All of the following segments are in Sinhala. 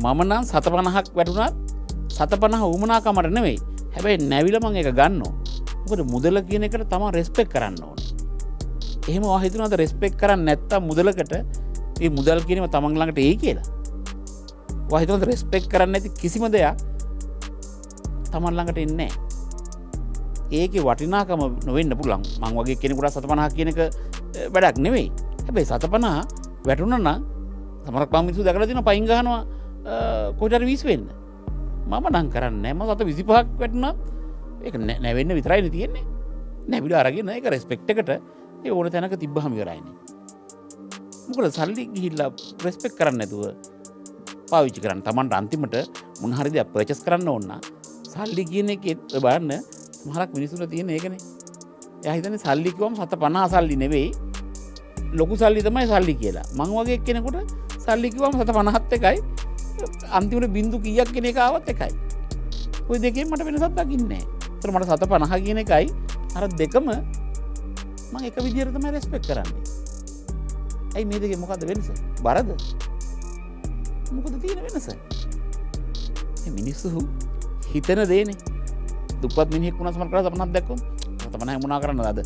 මම නම් 750ක් වැටුණත් 750 උමනාකමට නෙවෙයි. හැබැයි නැවිලා මම ඒක ගන්නවා. මොකද මුදල කියන එකට තමයි රෙස්පෙක්ට් කරන්න ඕනේ. එහෙම ඔයා හිතනවාද රෙස්පෙක්ට් කරන්නේ නැත්තම් මුදලකට මේ මුදල් කියනම තමන් ළඟට එයි කියලා? ඔයා හිතනවාද රෙස්පෙක්ට් කරන්නේ නැති කිසිම දෙයක් තමන් ළඟට එන්නේ නැහැ. ඒකේ වටිනාකම නොවෙන්න පුළුවන්. මං වගේ කෙනෙකුට 750 කියන එක වැඩක් නෙවෙයි. හැබැයි 750 වැටුණා නම් සමහරක් මම මිනිස්සු දැකලා තියෙනවා පයින් ගහනවා කොහෙටරි වීස් වෙන්න. මම නම් කරන්නේ නැහැ. මම 25ක් වැටුණා ඒක නැවෙන්න විතරයිනේ තියෙන්නේ. නැවිලා අරගෙන ඒක රෙස්පෙක්ට් එකට ඒ ඕන තැනක තිබ්බහම ඉවරයිනේ. මොකද සල්ලි ගිහිල්ලා රෙස්පෙක්ට් කරන්නේ නැතුව පාවිච්චි කරන්න. Tamanට අන්තිමට මොන හරි දෙයක් පර්චේස් කරන්න ඕන නම් සල්ලි කියන එකේ බලන්න සමහරක් මිනිස්සුන්ට තියෙන ඒකනේ. එයා හිතන්නේ සල්ලි කිව්වම 750 සල්ලි නෙවෙයි. ලොකු සල්ලි තමයි සල්ලි කියලා. මං වගේ කෙනෙකුට සල්ලි කිව්වම 750ත් එකයි. අන්තිමට බින්දු කීයක් කියන එක ආවත් එකයි. ওই දෙකෙන් මට වෙනසක් දකින්නේ නැහැ. ඒතර මට 750 කියන එකයි අර දෙකම මම එක විදියට තමයි රෙස්පෙක්ට් කරන්නේ. ඇයි මේ දෙකේ මොකද්ද වෙනස? බරද? මොකද තියෙන වෙනස? මේ මිනිස්සු හිතන දේනේ. දුප්පත් මිනිහෙක් වුණා සමහර කරලා 750ක් දැක්කොත් 750 මොනා කරන්නද අද?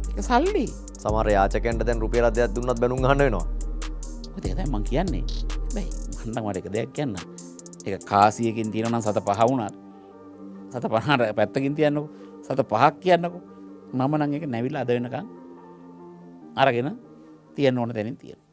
ඒක සල්ලි. සමහර යාචකයන්ට දැන් රුපියල් 10ක් දුන්නත් බැනුම් අහන්න වෙනවා. ඔය දෙය තමයි මං කියන්නේ. හැබැයි මන්නම් මට එක දෙයක් කියන්න. ඒක කාසියකින් තියෙනවා නම් 750 වුණාට 750ට පැත්තකින් තියන්නකෝ. 750ක් කියන්නකෝ. මම නම් ඒක නැවිලා අද වෙනකන් අරගෙන තියන්න ඕන තැනින් තියනවා.